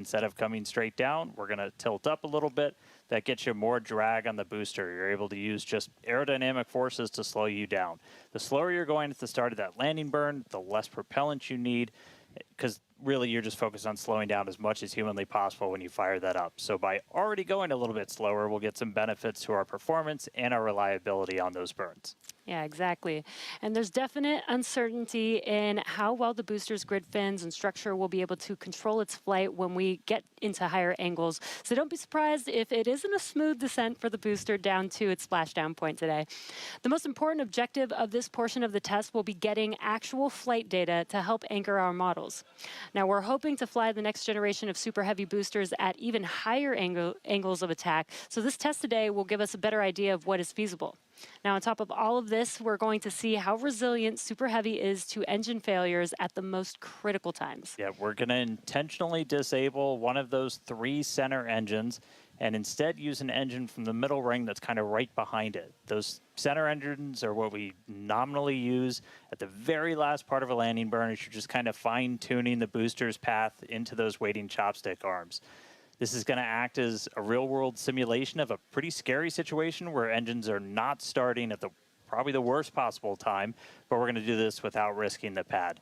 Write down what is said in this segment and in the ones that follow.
Instead of coming straight down, we're going to tilt up a little bit. That gets you more drag on the booster. You're able to use just aerodynamic forces to slow you down. The slower you're going at the start of that landing burn, the less propellant you need, because really you're just focused on slowing down as much as humanly possible when you fire that up. So by already going a little bit slower, we'll get some benefits to our performance and our reliability on those burns. Yeah, exactly. And there's definite uncertainty in how well the booster's grid fins and structure will be able to control its flight when we get into higher angles. So don't be surprised if it isn't a smooth descent for the booster down to its splashdown point today. The most important objective of this portion of the test will be getting actual flight data to help anchor our models. Now, we're hoping to fly the next generation of super heavy boosters at even higher angles of attack. So this test today will give us a better idea of what is feasible. Now, on top of all of this, we're going to see how resilient Super Heavy is to engine failures at the most critical times. Yeah, we're going to intentionally disable one of those 3 center engines and instead use an engine from the middle ring that's kind of right behind it. Those center engines are what we nominally use at the very last part of a landing burn as you're just kind of fine-tuning the booster's path into those waiting chopstick arms. This is going to act as a real-world simulation of a pretty scary situation where engines are not starting at probably the worst possible time, but we're going to do this without risking the pad.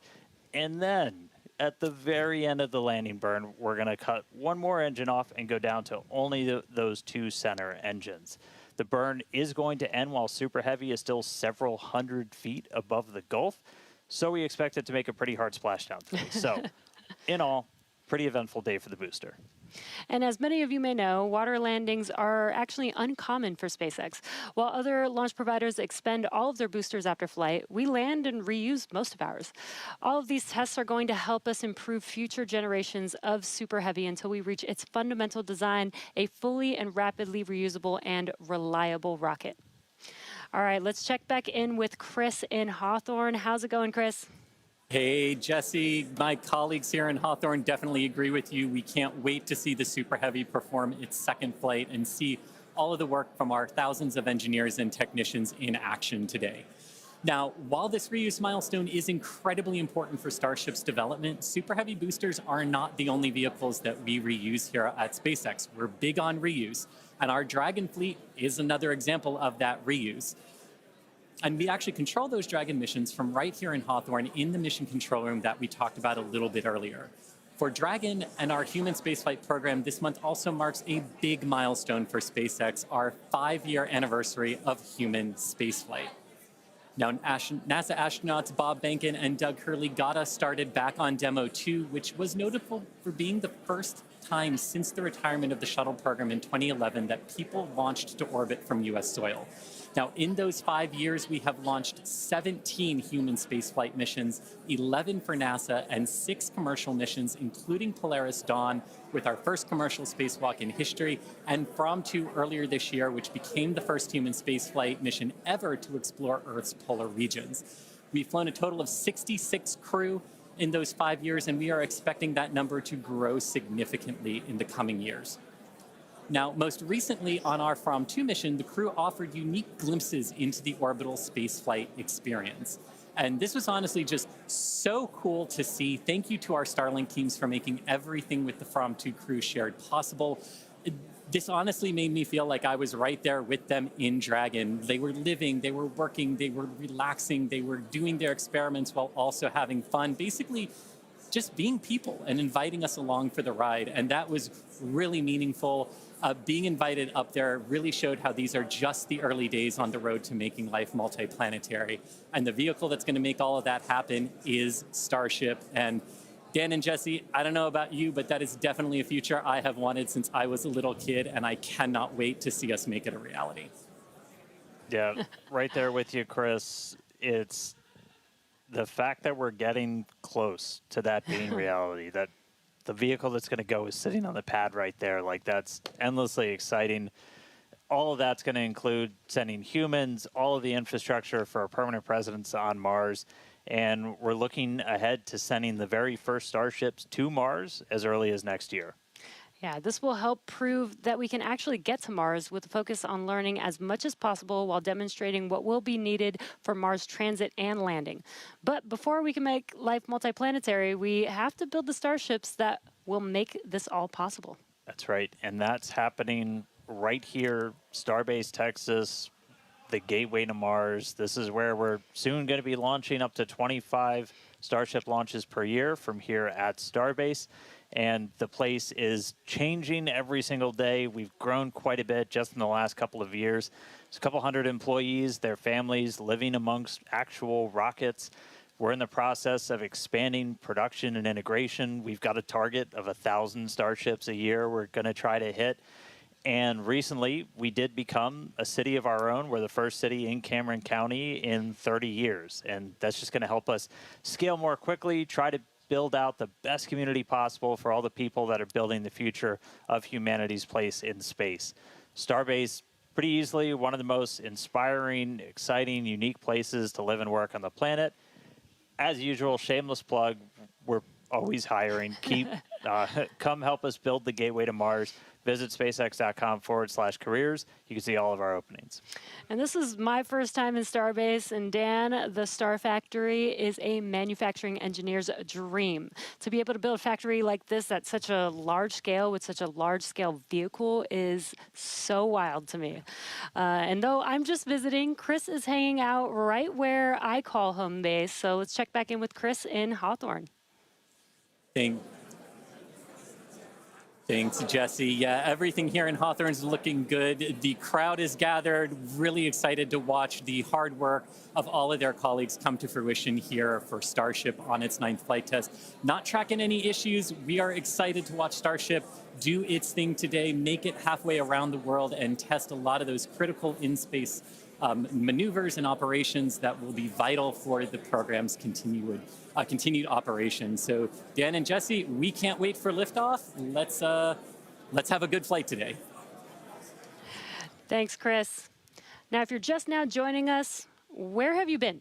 And then, at the very end of the landing burn, we're going to cut one more engine off and go down to only those 2 center engines. The burn is going to end while Super Heavy is still several hundred feet above the Gulf, so we expect it to make a pretty hard splashdown today. So, in all, pretty eventful day for the booster. And as many of you may know, water landings are actually uncommon for SpaceX. While other launch providers expend all of their boosters after flight, we land and reuse most of ours. All of these tests are going to help us improve future generations of Super Heavy until we reach its fundamental design, a fully and rapidly reusable and reliable rocket. All right, let's check back in with Chris in Hawthorne. How's it going, Chris? Hey, Jesse, my colleagues here in Hawthorne definitely agree with you. We can't wait to see the Super Heavy perform its second flight and see all of the work from our thousands of engineers and technicians in action today. Now, while this reuse milestone is incredibly important for Starship's development, Super Heavy boosters are not the only vehicles that we reuse here at SpaceX. We're big on reuse, and our Dragon fleet is another example of that reuse. And we actually control those Dragon missions from right here in Hawthorne in the mission control room that we talked about a little bit earlier. For Dragon and our human spaceflight program, this month also marks a big milestone for SpaceX, our 5-year anniversary of human spaceflight. Now, NASA astronauts Bob Behnken and Doug Hurley got us started back on Demo 2, which was notable for being the first time since the retirement of the shuttle program in 2011 that people launched to orbit from U.S. soil. Now, in those 5 years, we have launched 17 human spaceflight missions, 11 for NASA, and 6 commercial missions, including Polaris Dawn, with our first commercial spacewalk in history, and From-2 earlier this year, which became the first human spaceflight mission ever to explore Earth's polar regions. We've flown a total of 66 crew in those 5 years, and we are expecting that number to grow significantly in the coming years. Now, most recently on our From-2 mission, the crew offered unique glimpses into the orbital spaceflight experience. And this was honestly just so cool to see. Thank you to our Starlink teams for making everything with the From-2 crew shared possible. This honestly made me feel like I was right there with them in Dragon. They were living, they were working, they were relaxing, they were doing their experiments while also having fun. Basically, just being people and inviting us along for the ride. And that was really meaningful. Being invited up there really showed how these are just the early days on the road to making life multiplanetary. And the vehicle that's going to make all of that happen is Starship. And Dan and Jesse, I don't know about you, but that is definitely a future I have wanted since I was a little kid, and I cannot wait to see us make it a reality. Yeah, right there with you, Chris. It's the fact that we're getting close to that being reality, that the vehicle that's going to go is sitting on the pad right there. Like, that's endlessly exciting. All of that's going to include sending humans, all of the infrastructure for a permanent presence on Mars. And we're looking ahead to sending the very first Starships to Mars as early as next year. Yeah, this will help prove that we can actually get to Mars with a focus on learning as much as possible while demonstrating what will be needed for Mars transit and landing. But before we can make life multiplanetary, we have to build the starships that will make this all possible. That's right. And that's happening right here, Starbase, Texas, the gateway to Mars. This is where we're soon going to be launching up to 25 Starship launches per year from here at Starbase. And the place is changing every single day. We've grown quite a bit just in the last couple of years. There's a couple hundred employees, their families living amongst actual rockets. We're in the process of expanding production and integration. We've got a target of 1,000 Starships a year we're going to try to hit. And recently, we did become a city of our own. We're the first city in Cameron County in 30 years. And that's just going to help us scale more quickly, try to build out the best community possible for all the people that are building the future of humanity's place in space. Starbase, pretty easily one of the most inspiring, exciting, unique places to live and work on the planet. As usual, shameless plug, we're always hiring. Come help us build the gateway to Mars. Visit spacex.com/careers. You can see all of our openings. And this is my first time in Starbase, and Dan, the Star Factory is a manufacturing engineer's dream. To be able to build a factory like this at such a large scale with such a large scale vehicle is so wild to me. And though I'm just visiting, Chris is hanging out right where I call home base. So let's check back in with Chris in Hawthorne. Thanks, Jesse. Yeah, everything here in Hawthorne is looking good. The crowd is gathered, really excited to watch the hard work of all of their colleagues come to fruition here for Starship on its 9th flight test. Not tracking any issues. We are excited to watch Starship do its thing today, make it halfway around the world, and test a lot of those critical in-space maneuvers and operations that will be vital for the program's continued operation. So Dan and Jesse, we can't wait for liftoff. Let's have a good flight today. Thanks, Chris. Now, if you're just now joining us, where have you been?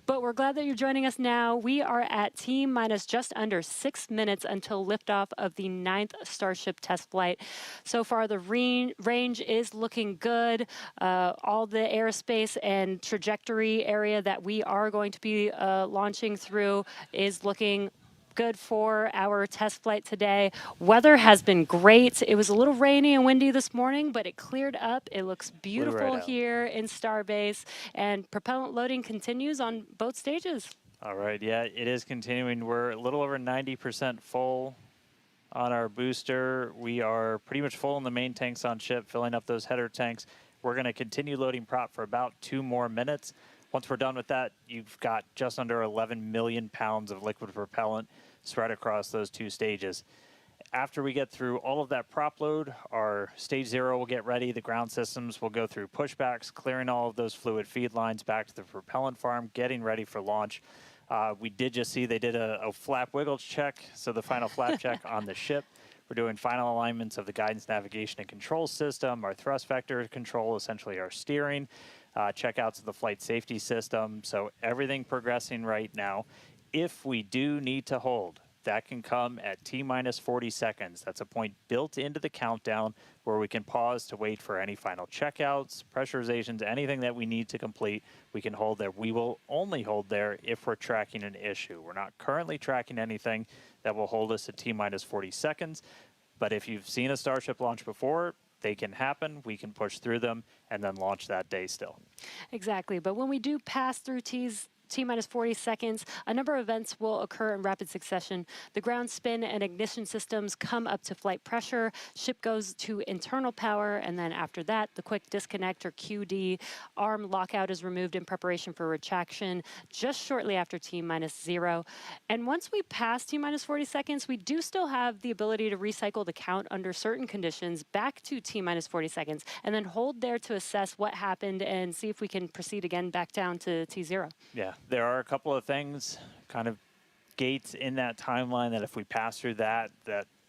But we're glad that you're joining us now. We are at T-minus just under 6 minutes until liftoff of the 9th Starship test flight. So far, the range is looking good. All the airspace and trajectory area that we are going to be launching through is looking good for our test flight today. Weather has been great. It was a little rainy and windy this morning, but it cleared up. It looks beautiful here in Starbase, and propellant loading continues on both stages. All right, yeah, it is continuing. We're a little over 90% full on our booster. We are pretty much full in the main tanks on ship, filling up those header tanks. We're going to continue loading prop for about 2 more minutes. Once we're done with that, you've got just under 11 million pounds of liquid propellant spread across those 2 stages. After we get through all of that prop load, our stage 0 will get ready. The ground systems will go through pushbacks, clearing all of those fluid feed lines back to the propellant farm, getting ready for launch. We did just see they did a flap wiggle check, so the final flap check on the ship. We're doing final alignments of the guidance, navigation, and control system, our thrust vector control, essentially our steering, checkouts of the flight safety system. So everything progressing right now. If we do need to hold, that can come at T-minus 40 seconds. That's a point built into the countdown where we can pause to wait for any final checkouts, pressurizations, anything that we need to complete. We can hold there. We will only hold there if we're tracking an issue. We're not currently tracking anything that will hold us at T-minus 40 seconds. But if you've seen a Starship launch before, they can happen. We can push through them and then launch that day still. Exactly. But when we do pass through T-minus 40 seconds, a number of events will occur in rapid succession. The ground spin and ignition systems come up to flight pressure, ship goes to internal power, and then after that, the quick disconnect or QD, arm lockout is removed in preparation for retraction just shortly after T-minus 0. And once we pass T-minus 40 seconds, we do still have the ability to recycle the count under certain conditions back to T-minus 40 seconds, and then hold there to assess what happened and see if we can proceed again back down to T0. Yeah. There are a couple of things, kind of gates in that timeline that if we pass through that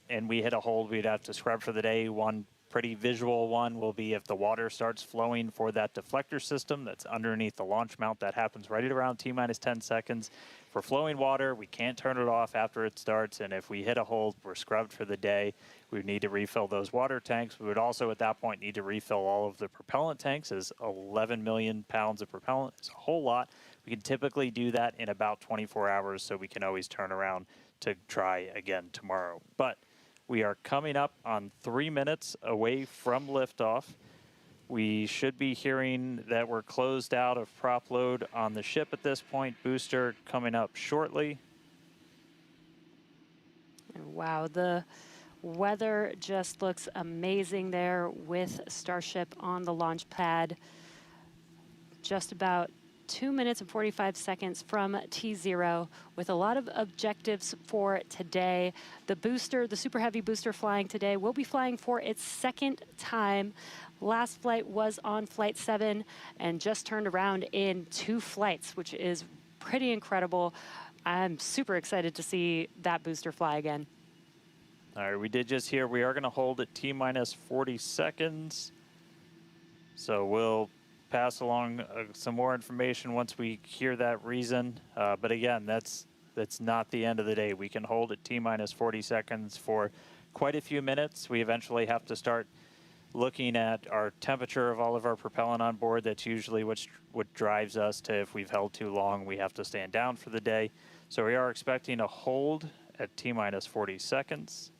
and we hit a hold, we'd have to scrub for the day. One pretty visual one will be if the water starts flowing for that deflector system that's underneath the launch mount. That happens right at around T-minus 10 seconds. For flowing water, we can't turn it off after it starts, and if we hit a hold, we're scrubbed for the day. We would need to refill those water tanks. We would also, at that point, need to refill all of the propellant tanks, as 11 million pounds of propellant is a whole lot. We can typically do that in about 24 hours, so we can always turn around to try again tomorrow. But we are coming up on 3 minutes away from liftoff. We should be hearing that we're closed out of prop load on the ship at this point. Booster coming up shortly. And wow, the weather just looks amazing there with Starship on the launch pad. Just about 2 minutes and 45 seconds from T0 with a lot of objectives for today. The booster, the Super Heavy booster flying today, will be flying for its second time. Last flight was on flight 7 and just turned around in 2 flights, which is pretty incredible. I'm super excited to see that booster fly again. All right, we did just hear we are going to hold at T-minus 40 seconds. So we'll pass along some more information once we hear that reason. But again, that's not the end of the day. We can hold at T-minus 40 seconds for quite a few minutes. We eventually have to start looking at our temperature of all of our propellant on board. That's usually what drives us to, if we've held too long, we have to stand down for the day. So we are expecting a hold at T-minus 40 seconds.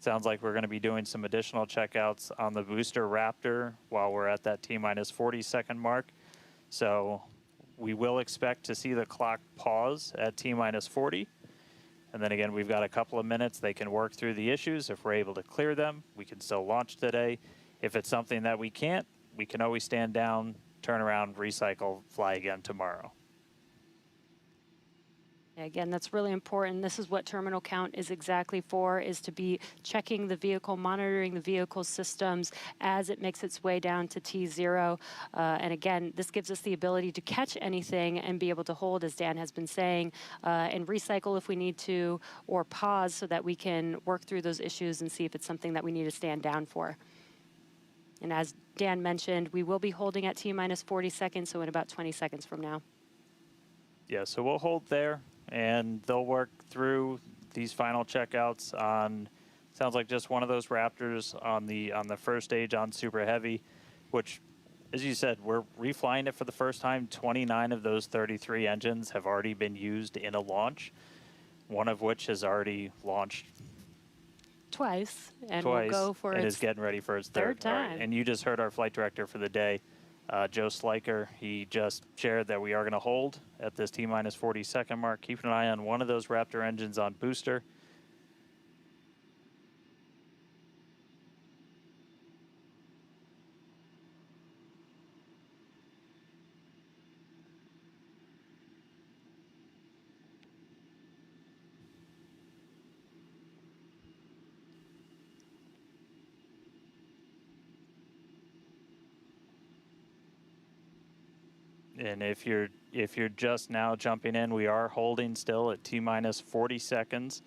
Sounds like we're going to be doing some additional checkouts on the booster Raptor while we're at that T-minus 40 second mark. So we will expect to see the clock pause at T-minus 40. And then again, we've got a couple of minutes. They can work through the issues. If we're able to clear them, we can still launch today. If it's something that we can't, we can always stand down, turn around, recycle, fly again tomorrow. Again, that's really important. This is what terminal count is exactly for, is to be checking the vehicle, monitoring the vehicle systems as it makes its way down to T0. And again, this gives us the ability to catch anything and be able to hold, as Dan has been saying, and recycle if we need to, or pause so that we can work through those issues and see if it's something that we need to stand down for. And as Dan mentioned, we will be holding at T-minus 40 seconds, so in about 20 seconds from now. Yeah, so we'll hold there, and they'll work through these final checkouts on, sounds like just one of those Raptors on the first stage on Super Heavy, which, as you said, we're reflying it for the first time. 29 of those 33 engines have already been used in a launch, one of which has already launched Twice, and twice, we'll go for and its is getting ready for its third All right, time. and you just heard our flight director for the day, Joe Sliker. He just shared that we are going to hold at this T-minus 40 second mark. Keep an eye on one of those Raptor engines on booster. And if you're just now jumping in, we are holding still at T-minus 40 seconds.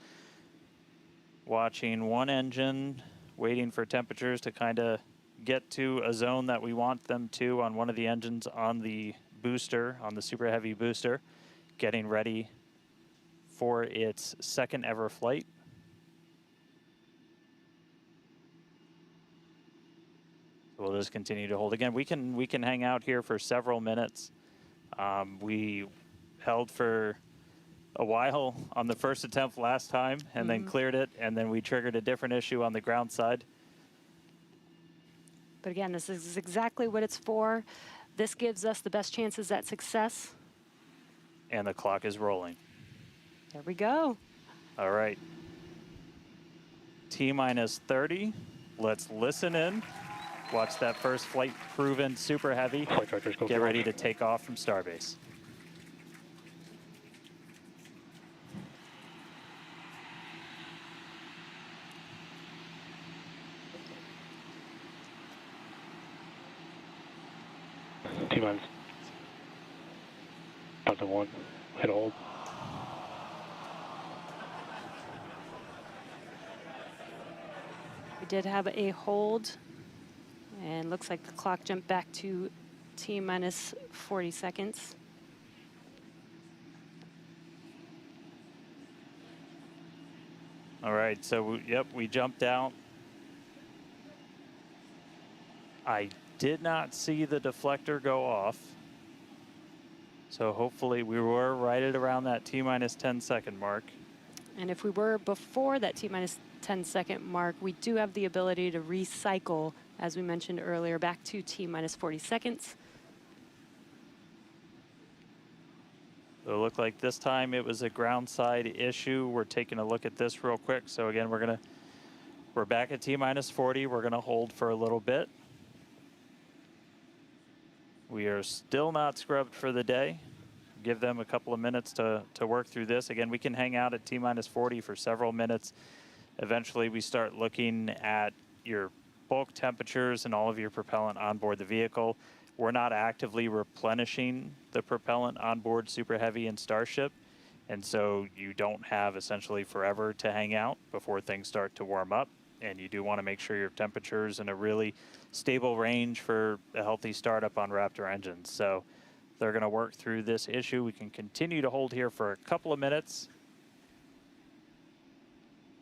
Watching one engine, waiting for temperatures to kind of get to a zone that we want them to on one of the engines on the booster, on the Super Heavy booster, getting ready for its second ever flight. We'll just continue to hold. Again, we can hang out here for several minutes. We held for a while on the first attempt last time and then cleared it, and then we triggered a different issue on the ground side. But again, this is exactly what it's for. This gives us the best chances at success. And the clock is rolling. There we go. All right. T-minus 30. Let's listen in. Watch that first flight proven Super Heavy. Get ready to take off from Starbase. T-minus. Count 1. Hit hold. We did have a hold, and looks like the clock jumped back to T-minus 40 seconds. All right, so yep, we jumped out. I did not see the deflector go off. So hopefully we were right at around that T-minus 10-second mark. And if we were before that T-minus 10-second mark, we do have the ability to recycle, as we mentioned earlier, back to T-minus 40 seconds. So it looked like this time it was a ground side issue. We're taking a look at this real quick. So again, we're back at T-minus 40. We're gonna hold for a little bit. We are still not scrubbed for the day. Give them a couple of minutes to work through this. Again, we can hang out at T-minus 40 for several minutes. Eventually, we start looking at your bulk temperatures and all of your propellant on board the vehicle. We're not actively replenishing the propellant on board Super Heavy and Starship, and so you don't have essentially forever to hang out before things start to warm up, and you do want to make sure your temperature's in a really stable range for a healthy startup on Raptor engines. So they're going to work through this issue. We can continue to hold here for a couple of minutes.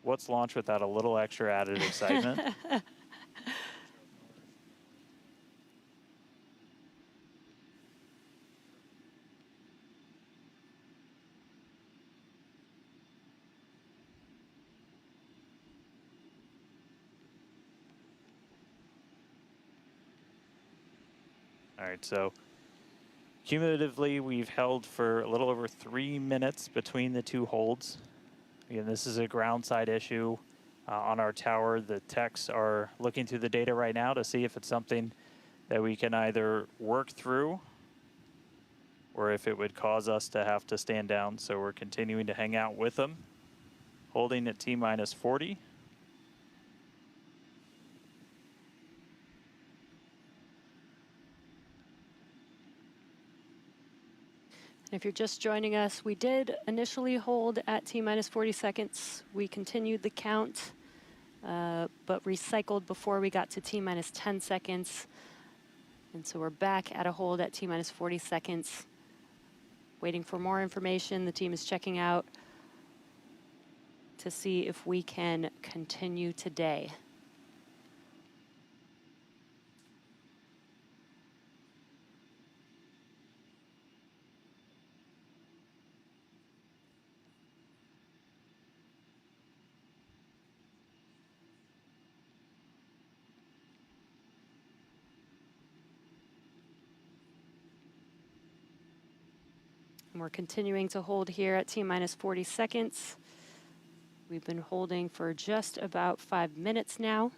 What's launch without a little extra added excitement? All right, so cumulatively, we've held for a little over 3 minutes between the two holds. Again, this is a ground side issue on our tower. The techs are looking through the data right now to see if it's something that we can either work through or if it would cause us to have to stand down. So we're continuing to hang out with them, holding at T-minus 40. If you're just joining us, we did initially hold at T-minus 40 seconds. We continued the count, but recycled before we got to T-minus 10 seconds. And so we're back at a hold at T-minus 40 seconds, waiting for more information. The team is checking out to see if we can continue today. And we're continuing to hold here at T-minus 40 seconds. We've been holding for just about 5 minutes now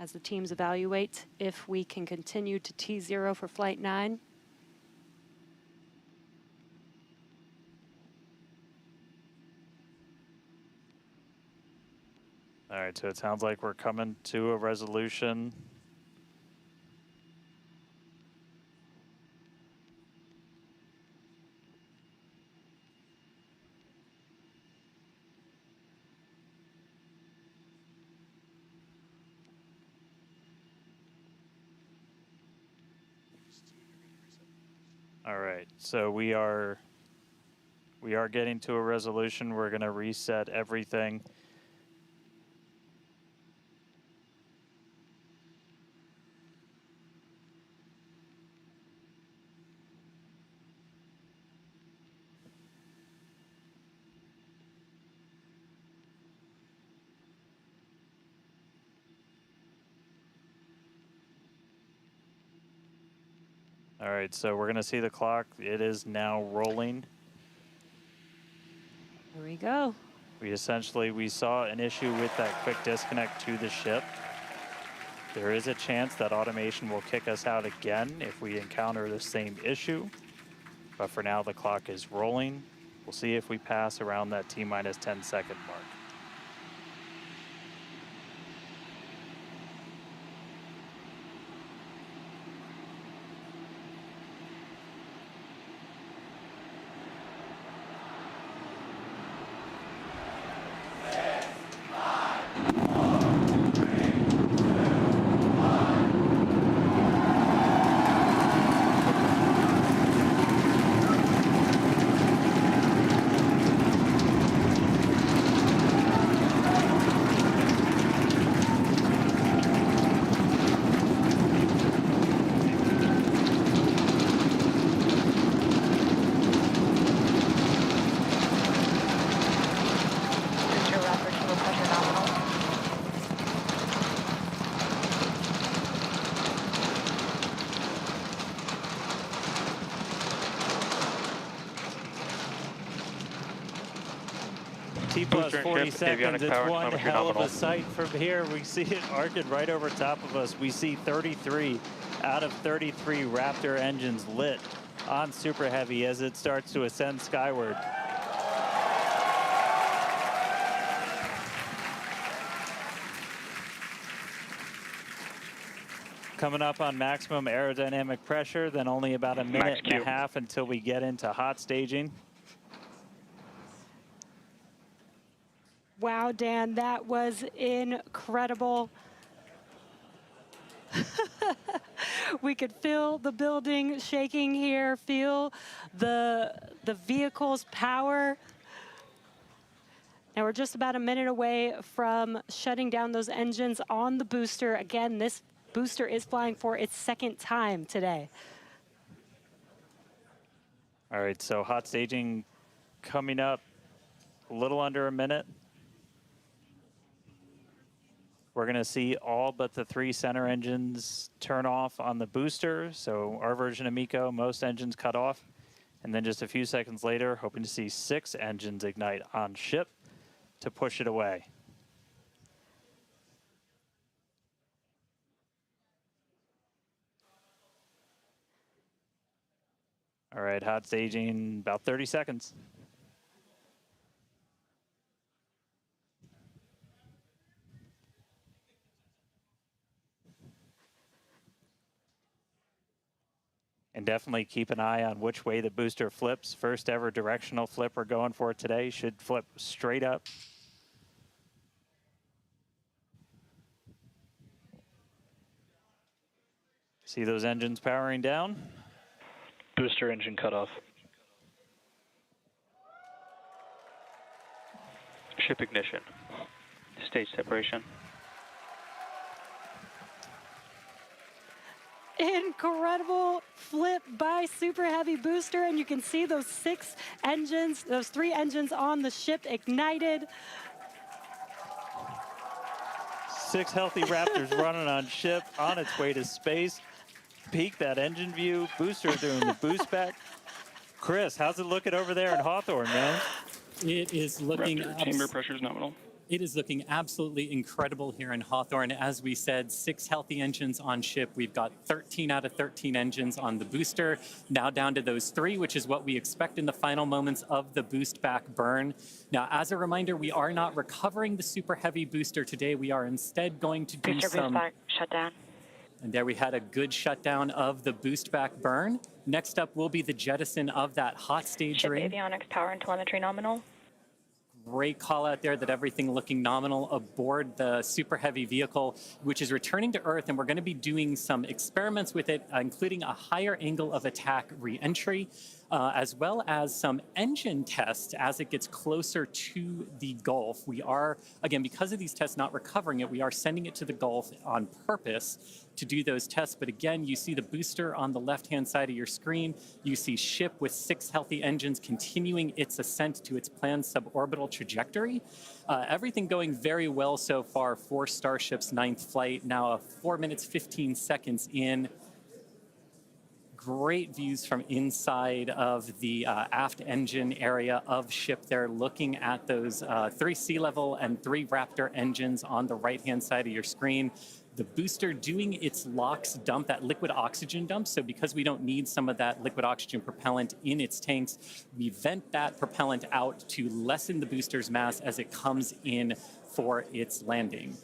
as the teams evaluate if we can continue to T0 for Flight 9. All right, so it sounds like we're coming to a resolution. All right, so we are getting to a resolution. We're going to reset everything. All right, so we're going to see the clock. It is now rolling. Here we go. We saw an issue with that quick disconnect to the ship. There is a chance that automation will kick us out again if we encounter the same issue. But for now, the clock is rolling. We'll see if we pass around that T-minus 10-second mark. T plus Booster and 40 ship, seconds. avionic It's power, one telemetry hell of a nominal. sight from here. We see it arcing right over top of us. We see 33 out of 33 Raptor engines lit on Super Heavy as it starts to ascend skyward. Coming up on maximum aerodynamic pressure, then only about a minute and a half until we get into hot staging. Wow, Dan, that was incredible. We could feel the building shaking here, feel the vehicle's power. Now we're just about a minute away from shutting down those engines on the booster. Again, this booster is flying for its second time today. All right, so hot staging coming up a little under a minute. We're going to see all but the 3 center engines turn off on the booster. So our version of MECO, most engines cut off. And then just a few seconds later, hoping to see 6 engines ignite on ship to push it away. All right, hot staging, about 30 seconds. And definitely keep an eye on which way the booster flips. First ever directional flip we're going for today. Should flip straight up. See those engines powering down? Booster engine cutoff. Ship ignition. Stage separation. Incredible flip by Super Heavy booster, and you can see those 6 engines, those 3 engines on the ship ignited. 6 healthy Raptors running on ship, on its way to space. Peek that engine view, booster doing the boost back. Chris, how's it looking over there in Hawthorne, man? It is looking chamber pressure is nominal. It is looking absolutely incredible here in Hawthorne. As we said, 6 healthy engines on ship. We've got 13 out of 13 engines on the booster. Now down to those 3, which is what we expect in the final moments of the boost back burn. Now, as a reminder, we are not recovering the Super Heavy booster today. We are instead going to do some... Boost back, shut down. And there we had a good shutdown of the boost back burn. Next up will be the jettison of that hot stage Ship ring. avionics, power and telemetry nominal. Great call out there that everything looking nominal aboard the Super Heavy vehicle, which is returning to Earth, and we're going to be doing some experiments with it, including a higher angle of attack re-entry, as well as some engine tests as it gets closer to the Gulf. We are, again, because of these tests not recovering it, we are sending it to the Gulf on purpose to do those tests. But again, you see the booster on the left-hand side of your screen. You see ship with 6 healthy engines continuing its ascent to its planned suborbital trajectory. Everything going very well so far for Starship's 9th flight. Now 4 minutes, 15 seconds in. Great views from inside of the aft engine area of ship there, looking at those 3 sea level and 3 Raptor engines on the right-hand side of your screen. The booster doing its LOX dump, that liquid oxygen dump. So because we don't need some of that liquid oxygen propellant in its tanks, we vent that propellant out to lessen the booster's mass as it comes in for its landing.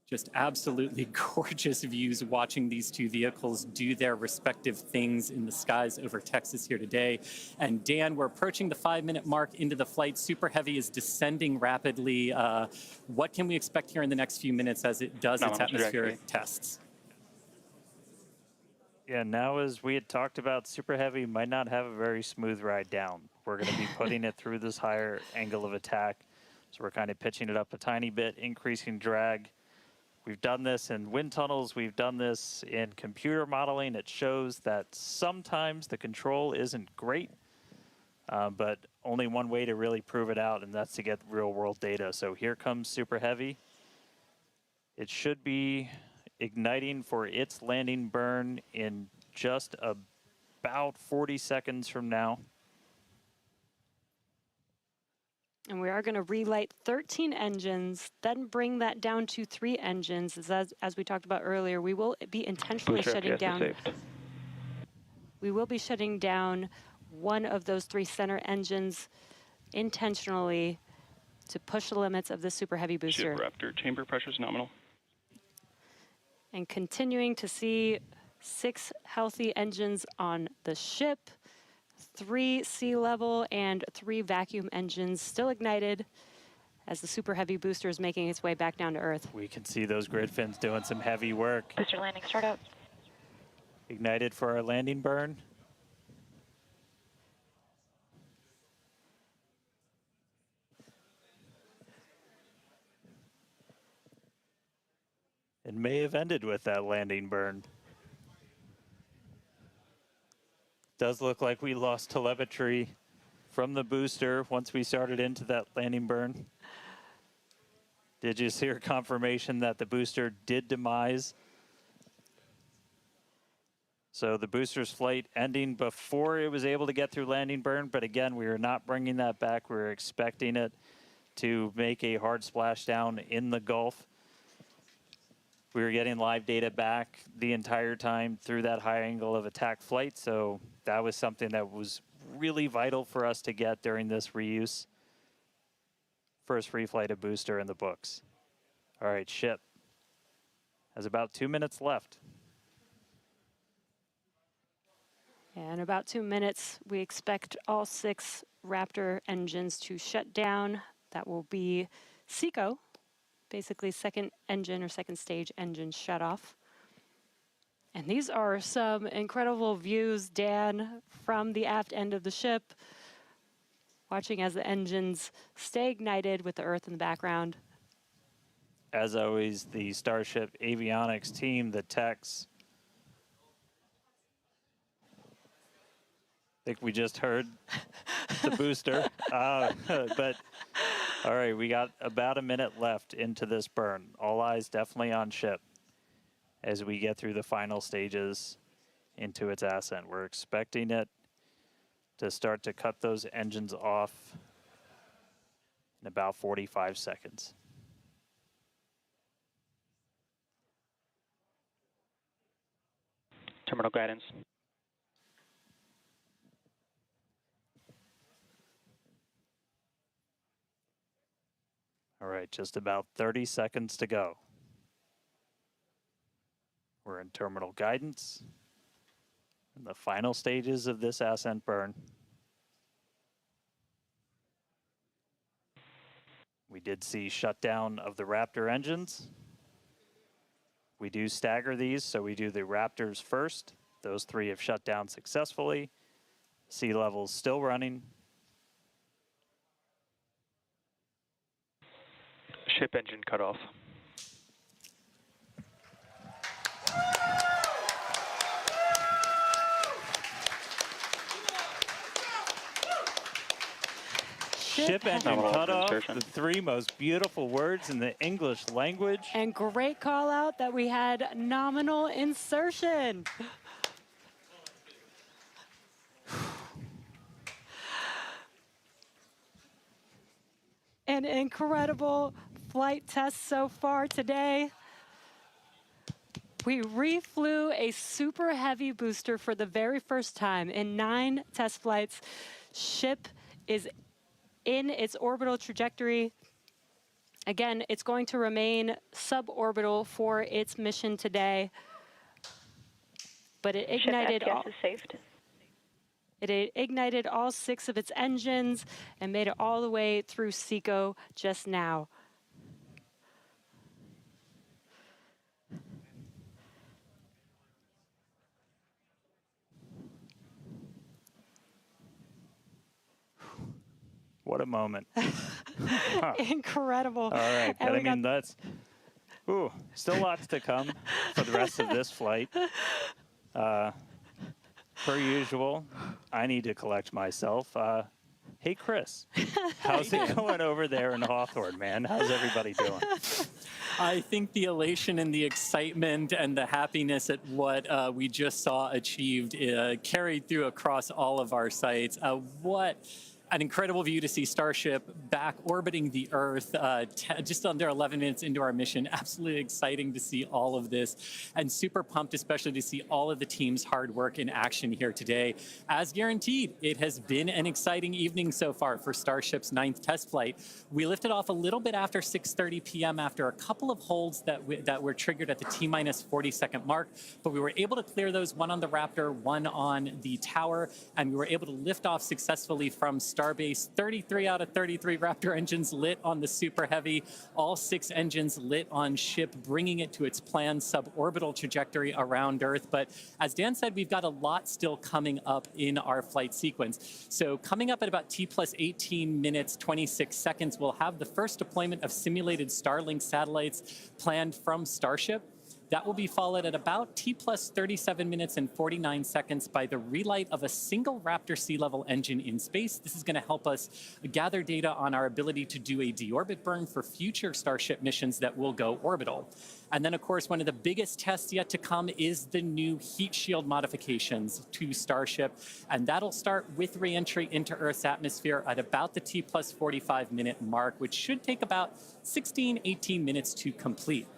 Just absolutely gorgeous views watching these 2 vehicles do their respective things in the skies over Texas here today. And Dan, we're approaching the 5-minute mark into the flight. Super Heavy is descending rapidly. What can we expect here in the next few minutes as it does its atmospheric tests? Yeah, now as we had talked about, Super Heavy might not have a very smooth ride down. We're going to be putting it through this higher angle of attack. So we're kind of pitching it up a tiny bit, increasing drag. We've done this in wind tunnels. We've done this in computer modeling. It shows that sometimes the control isn't great, but only one way to really prove it out, and that's to get real-world data. So here comes Super Heavy. It should be igniting for its landing burn in just about 40 seconds from now. And we are going to relight 13 engines, then bring that down to 3 engines. As we talked about earlier, we will be intentionally Booster shutting FPS down. saved. We will be shutting down one of those 3 center engines intentionally to push the limits of the Super Heavy booster. Ship Raptor, chamber pressure is nominal. And continuing to see 6 healthy engines on the ship, 3 sea level and 3 vacuum engines still ignited as the Super Heavy booster is making its way back down to Earth. We can see those grid fins doing some heavy work. Booster landing startup. Ignited for our landing burn. It may have ended with that landing burn. Does look like we lost telemetry from the booster once we started into that landing burn. Did you hear confirmation that the booster did demise? So the booster's flight ending before it was able to get through landing burn, but again, we are not bringing that back. We're expecting it to make a hard splashdown in the Gulf. We were getting live data back the entire time through that high angle of attack flight, so that was something that was really vital for us to get during this reuse. First free flight of booster in the books. All right, ship has about 2 minutes left. In about 2 minutes, we expect all 6 Raptor engines to shut down. That will be SECO, basically second engine or second stage engine shut off. And these are some incredible views, Dan, from the aft end of the ship, watching as the engines stay ignited with the Earth in the background. As always, the Starship avionics team, the techs. I think we just heard the booster. But all right, we got about a minute left into this burn. All eyes definitely on ship as we get through the final stages into its ascent. We're expecting it to start to cut those engines off in about 45 seconds. Terminal guidance. All right, just about 30 seconds to go. We're in terminal guidance in the final stages of this ascent burn. We did see shutdown of the Raptor engines. We do stagger these, so we do the Raptors first. Those 3 have shut down successfully. Sea level's still running. Ship engine cut off. Ship engine Nominal cut off, insertion. the 3 most beautiful words in the English language. And great call out that we had nominal insertion. An incredible flight test so far today. We reflew a Super Heavy booster for the very first time in 9 test flights. Ship is in its orbital trajectory. Again, it's going to remain suborbital for its mission today. But it ignited Ship FPS is saved. It ignited all 6 of its engines and made it all the way through SECO just now. What a moment. Incredible. All right, And but I we got- mean, that's, still lots to come for the rest of this flight. Per usual, I need to collect myself. Hey, Chris, how's it going over there in Hawthorne, man? How's everybody doing? I think the elation and the excitement and the happiness at what we just saw achieved carried through across all of our sites. What An incredible view to see Starship back orbiting the Earth just under 11 minutes into our mission. Absolutely exciting to see all of this, and super pumped especially to see all of the team's hard work in action here today. As guaranteed, it has been an exciting evening so far for Starship's 9th test flight. We lifted off a little bit after 6:30 p.m. after a couple of holds that were triggered at the T-minus 40-second mark, but we were able to clear those, one on the Raptor, one on the tower, and we were able to lift off successfully from Starbase. 33 out of 33 Raptor engines lit on the Super Heavy, all 6 engines lit on ship, bringing it to its planned suborbital trajectory around Earth. But as Dan said, we've got a lot still coming up in our flight sequence. So coming up at about T plus 18 minutes, 26 seconds, we'll have the first deployment of simulated Starlink satellites planned from Starship. That will be followed at about T plus 37 minutes and 49 seconds by the relight of a single Raptor sea level engine in space. This is going to help us gather data on our ability to do a deorbit burn for future Starship missions that will go orbital. And then, of course, one of the biggest tests yet to come is the new heat shield modifications to Starship. And that'll start with re-entry into Earth's atmosphere at about the T plus 45-minute mark, which should take about 16, 18 minutes to complete.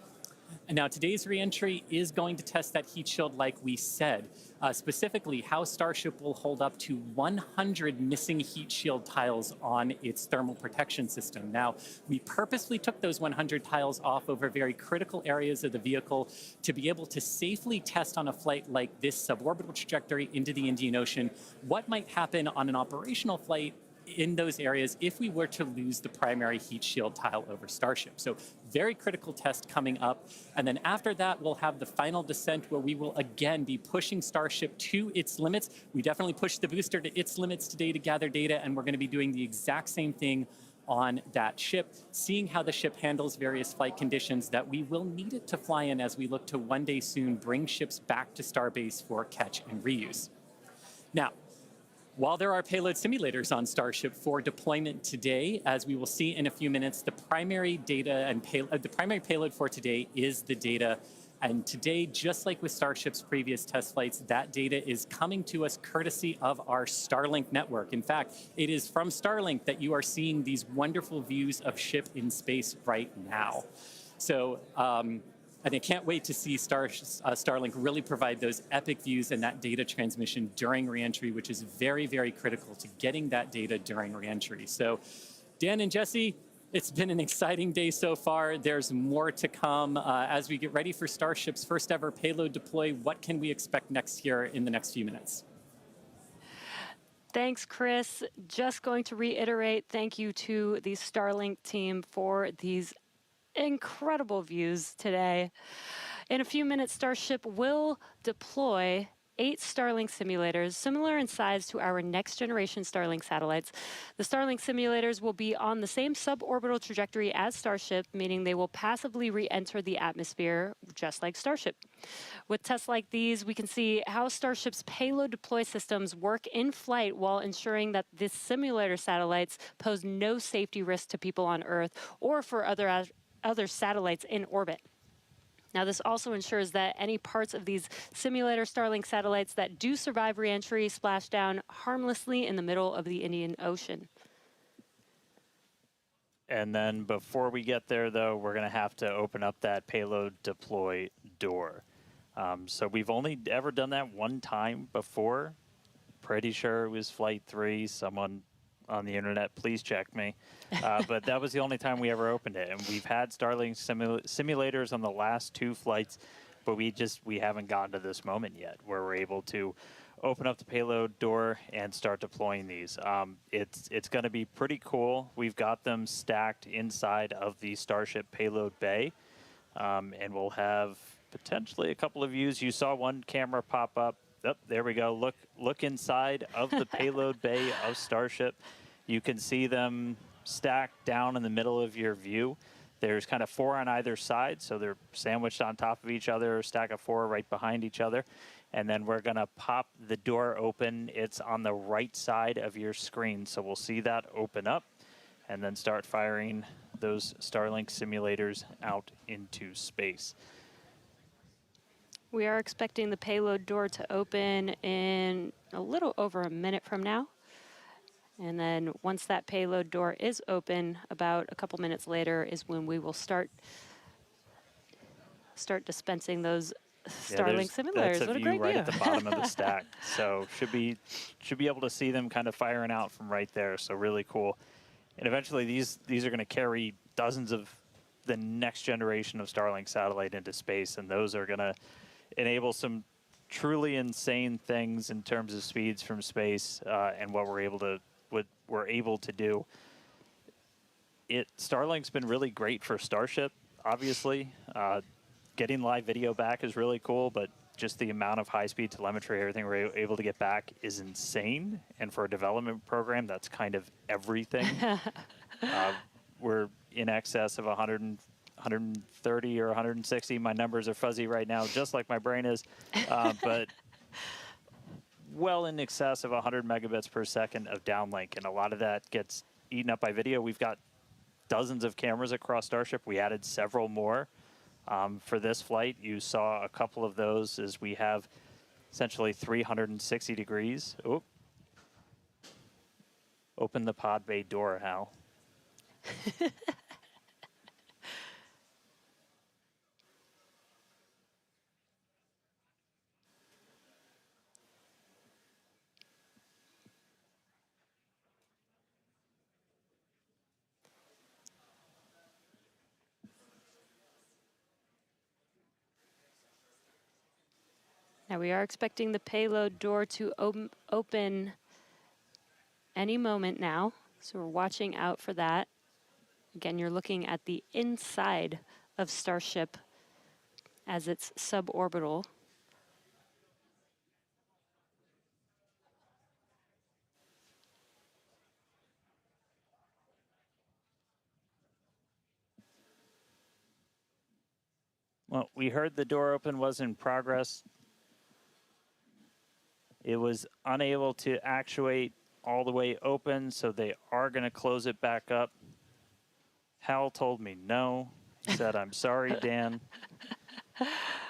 And now today's reentry is going to test that heat shield like we said, specifically how Starship will hold up to 100 missing heat shield tiles on its thermal protection system. Now, we purposely took those 100 tiles off over very critical areas of the vehicle to be able to safely test on a flight like this suborbital trajectory into the Indian Ocean what might happen on an operational flight in those areas if we were to lose the primary heat shield tile over Starship. So very critical test coming up. And then after that, we'll have the final descent where we will again be pushing Starship to its limits. We definitely pushed the booster to its limits today to gather data, and we're going to be doing the exact same thing on that ship, seeing how the ship handles various flight conditions that we will need it to fly in as we look to one day soon bring ships back to Starbase for catch and reuse. Now, while there are payload simulators on Starship for deployment today, as we will see in a few minutes, the primary data and the primary payload for today is the data. And today, just like with Starship's previous test flights, that data is coming to us courtesy of our Starlink network. In fact, it is from Starlink that you are seeing these wonderful views of ship in space right now. So, and I can't wait to see Starlink really provide those epic views and that data transmission during reentry, which is very, very critical to getting that data during reentry. So Dan and Jesse, it's been an exciting day so far. There's more to come as we get ready for Starship's first ever payload deploy. What can we expect next here in the next few minutes? Thanks, Chris. Just going to reiterate, thank you to the Starlink team for these incredible views today. In a few minutes, Starship will deploy 8 Starlink simulators, similar in size to our next generation Starlink satellites. The Starlink simulators will be on the same suborbital trajectory as Starship, meaning they will passively re-enter the atmosphere, just like Starship. With tests like these, we can see how Starship's payload deploy systems work in flight while ensuring that the simulator satellites pose no safety risk to people on Earth or for other satellites in orbit. Now, this also ensures that any parts of these simulator Starlink satellites that do survive reentry splash down harmlessly in the middle of the Indian Ocean. And then before we get there, though, we're going to have to open up that payload deploy door. So we've only ever done that one time before. Pretty sure it was Flight 3. Someone on the internet, please check me. But that was the only time we ever opened it. And we've had Starlink simulators on the last 2 flights, but we haven't gotten to this moment yet where we're able to open up the payload door and start deploying these. It's going to be pretty cool. We've got them stacked inside of the Starship payload bay, and we'll have potentially a couple of views. You saw one camera pop up. Oh, there we go. Look inside of the payload bay of Starship. You can see them stacked down in the middle of your view. There's kind of 4 on either side, so they're sandwiched on top of each other, a stack of 4 right behind each other. And then we're going to pop the door open. It's on the right side of your screen, so we'll see that open up and then start firing those Starlink simulators out into space. We are expecting the payload door to open in a little over a minute from now. And then once that payload door is open, about a couple minutes later is when we will start dispensing those Starlink similars. That's What a a view great right view. at the bottom of the stack. So should be able to see them kind of firing out from right there. So really cool. And eventually these are going to carry dozens of the next generation of Starlink satellite into space, and those are going to enable some truly insane things in terms of speeds from space and what we're able to do. Starlink's been really great for Starship, obviously. Getting live video back is really cool, but just the amount of high-speed telemetry, everything we're able to get back is insane. And for a development program, that's kind of everything. We're in excess of 130 or 160. My numbers are fuzzy right now, just like my brain is. But well in excess of 100 megabits per second of downlink. And a lot of that gets eaten up by video. We've got dozens of cameras across Starship. We added several more. For this flight, you saw a couple of those as we have essentially 360 degrees. Oop. Open the pod bay door, Hal. Now we are expecting the payload door to open any moment now, so we're watching out for that. Again, you're looking at the inside of Starship as it's suborbital. Well, we heard the door open was in progress. It was unable to actuate all the way open, so they are going to close it back up. Hal told me no. He said, I'm sorry, Dan.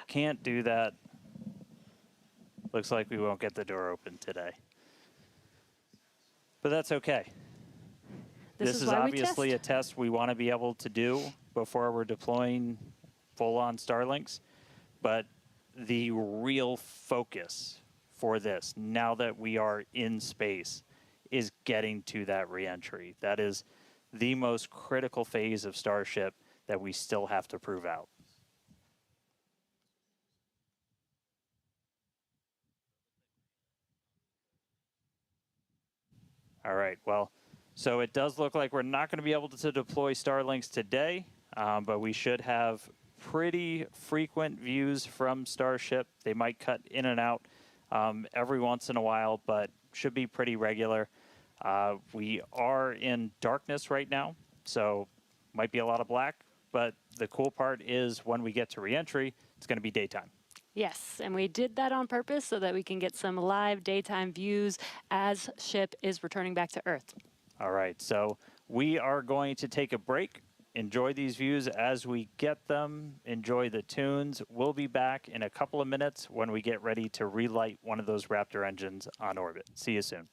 Can't do that. Looks like we won't get the door open today. But that's okay. This is why we obviously test. a test we want to be able to do before we're deploying full-on Starlinks. But the real focus for this, now that we are in space, is getting to that reentry. That is the most critical phase of Starship that we still have to prove out. All right, well, so it does look like we're not going to be able to deploy Starlinks today, but we should have pretty frequent views from Starship. They might cut in and out every once in a while, but should be pretty regular. We are in darkness right now, so might be a lot of black, but the cool part is when we get to reentry, it's going to be daytime. Yes, and we did that on purpose so that we can get some live daytime views as ship is returning back to Earth. All right, so we are going to take a break. Enjoy these views as we get them. Enjoy the tunes. We'll be back in a couple of minutes when we get ready to relight one of those Raptor engines on orbit. See you soon.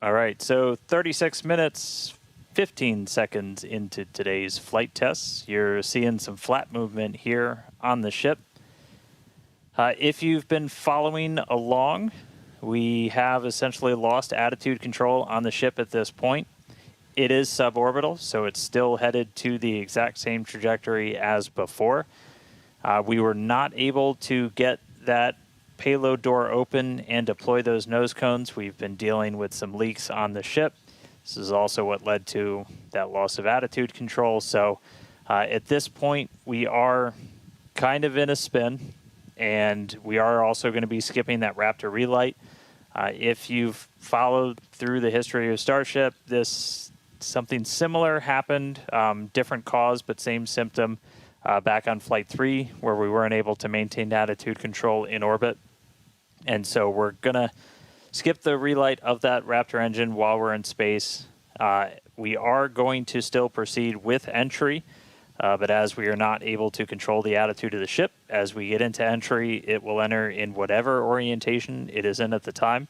All right, so 36 minutes, 15 seconds into today's flight tests. You're seeing some flat movement here on the ship. If you've been following along, we have essentially lost attitude control on the ship at this point. It is suborbital, so it's still headed to the exact same trajectory as before. We were not able to get that payload door open and deploy those nose cones. We've been dealing with some leaks on the ship. This is also what led to that loss of attitude control. So at this point, we are kind of in a spin, and we are also going to be skipping that Raptor relight. If you've followed through the history of Starship, something similar happened, different cause, but same symptom back on Flight 3, where we weren't able to maintain attitude control in orbit. And so we're going to skip the relight of that Raptor engine while we're in space. We are going to still proceed with entry, but as we are not able to control the attitude of the ship, as we get into entry, it will enter in whatever orientation it is in at the time,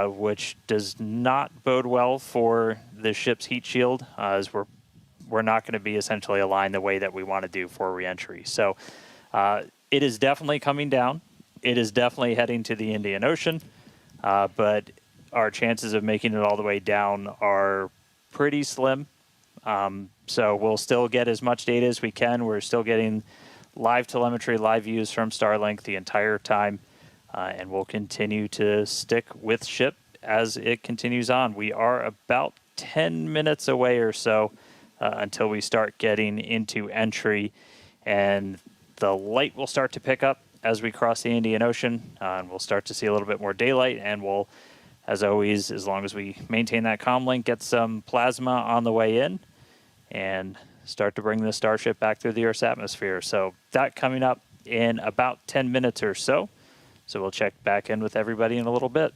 which does not bode well for the ship's heat shield, as we're not going to be essentially aligned the way that we want to do for reentry. So it is definitely coming down. It is definitely heading to the Indian Ocean, but our chances of making it all the way down are pretty slim. So we'll still get as much data as we can. We're still getting live telemetry, live views from Starlink the entire time, and we'll continue to stick with ship as it continues on. We are about 10 minutes away or so until we start getting into entry, and the light will start to pick up as we cross the Indian Ocean, and we'll start to see a little bit more daylight, and we'll, as always, as long as we maintain that comm link, get some plasma on the way in and start to bring the Starship back through the Earth's atmosphere. So that coming up in about 10 minutes or so. So we'll check back in with everybody in a little bit.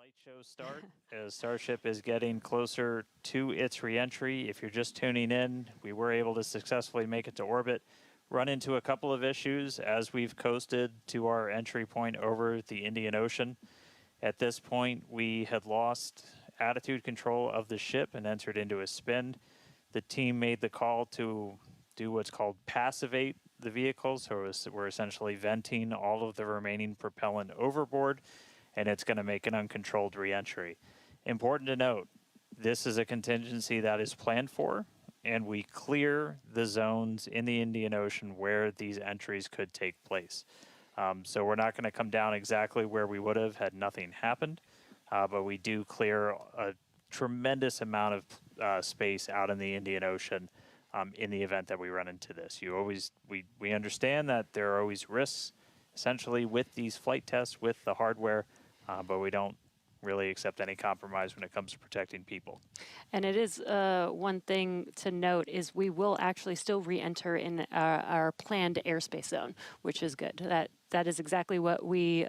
light show start as Starship is getting closer to its reentry. If you're just tuning in, we were able to successfully make it to orbit, run into a couple of issues as we've coasted to our entry point over the Indian Ocean. At this point, we had lost attitude control of the ship and entered into a spin. The team made the call to do what's called passivate the vehicle, so we're essentially venting all of the remaining propellant overboard, and it's going to make an uncontrolled reentry. Important to note, this is a contingency that is planned for, and we clear the zones in the Indian Ocean where these entries could take place. So we're not going to come down exactly where we would have had nothing happened, but we do clear a tremendous amount of space out in the Indian Ocean in the event that we run into this. We understand that there are always risks, essentially, with these flight tests, with the hardware, but we don't really accept any compromise when it comes to protecting people. And it is one thing to note is we will actually still re-enter in our planned airspace zone, which is good. That is exactly what we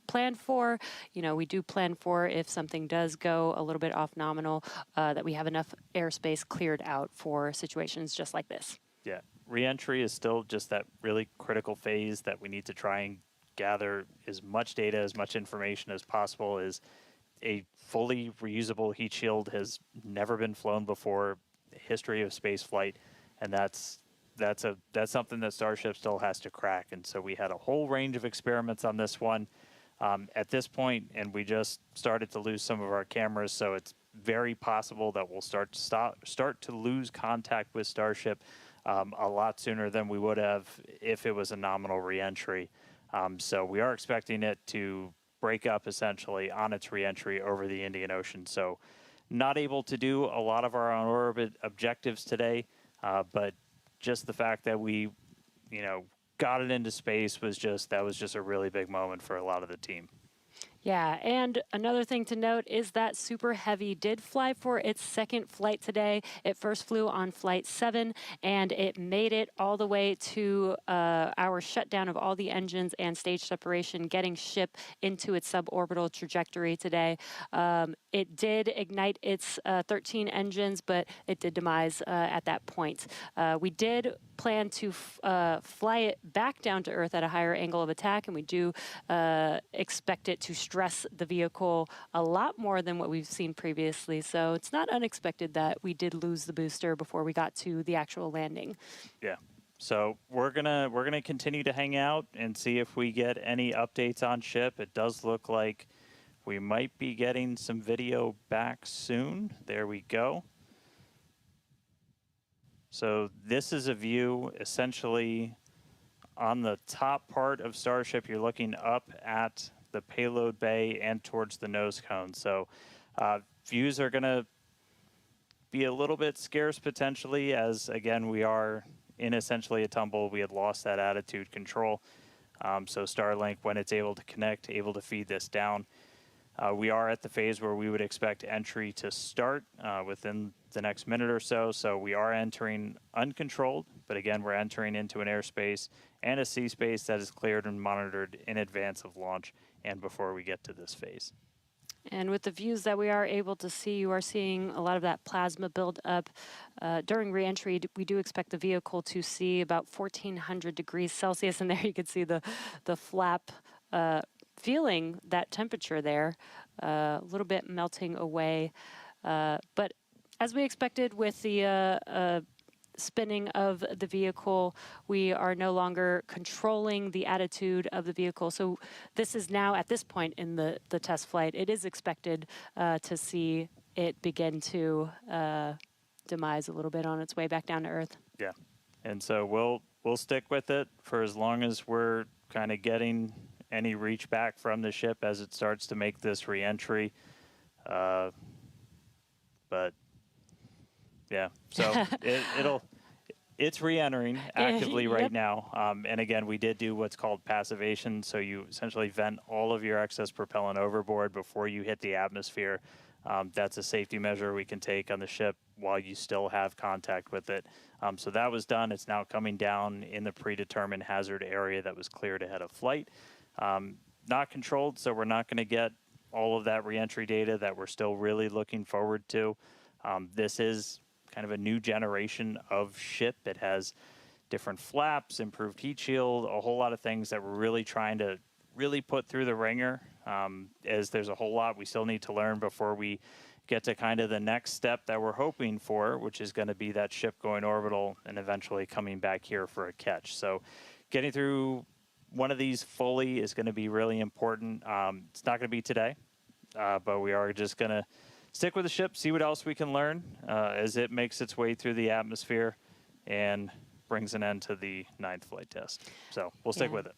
planned for. You know, we do plan for if something does go a little bit off nominal, that we have enough airspace cleared out for situations just like this. Yeah, re-entry is still just that really critical phase that we need to try and gather as much data, as much information as possible. Is a fully reusable heat shield has never been flown before, the history of space flight, and that's something that Starship still has to crack. And so we had a whole range of experiments on this one at this point, and we just started to lose some of our cameras, so it's very possible that we'll start to lose contact with Starship a lot sooner than we would have if it was a nominal reentry. So we are expecting it to break up essentially on its reentry over the Indian Ocean. So not able to do a lot of our on-orbit objectives today, but just the fact that we, got it into space was just a really big moment for a lot of the team. Yeah, and another thing to note is that Super Heavy did fly for its second flight today. It first flew on Flight 7, and it made it all the way to our shutdown of all the engines and stage separation, getting ship into its suborbital trajectory today. It did ignite its 13 engines, but it did demise at that point. We did plan to fly it back down to Earth at a higher angle of attack, and we do expect it to stress the vehicle a lot more than what we've seen previously. So it's not unexpected that we did lose the booster before we got to the actual landing. Yeah. So we're gonna continue to hang out and see if we get any updates on ship. It does look like we might be getting some video back soon. There we go. So this is a view essentially on the top part of Starship. You're looking up at the payload bay and towards the nose cone. So views are going to be a little bit scarce potentially, as again, we are in essentially a tumble. We had lost that attitude control. So Starlink, when it's able to connect, able to feed this down. We are at the phase where we would expect entry to start within the next minute or so. So we are entering uncontrolled, but again, we're entering into an airspace and a sea space that is cleared and monitored in advance of launch and before we get to this phase. And with the views that we are able to see, you are seeing a lot of that plasma build up. During reentry, we do expect the vehicle to see about 1400 degrees Celsius, and there you can see the flap feeling that temperature there, a little bit melting away. But as we expected with the spinning of the vehicle, we are no longer controlling the attitude of the vehicle. So this is now, at this point in the test flight, it is expected to see it begin to demise a little bit on its way back down to Earth. Yeah, and so we'll stick with it for as long as we're kind of getting any reach back from the ship as it starts to make this reentry. But yeah, so it's re-entering actively right now. And again, we did do what's called passivation. So you essentially vent all of your excess propellant overboard before you hit the atmosphere. That's a safety measure we can take on the ship while you still have contact with it. So that was done. It's now coming down in the predetermined hazard area that was cleared ahead of flight. Not controlled, so we're not going to get all of that reentry data that we're still really looking forward to. This is kind of a new generation of ship. It has different flaps, improved heat shield, a whole lot of things that we're really trying to really put through the ringer, as there's a whole lot we still need to learn before we get to kind of the next step that we're hoping for, which is going to be that ship going orbital and eventually coming back here for a catch. So getting through one of these fully is going to be really important. It's not going to be today, but we are just going to stick with the ship, see what else we can learn as it makes its way through the atmosphere and brings an end to the 9th flight test. So we'll stick with it.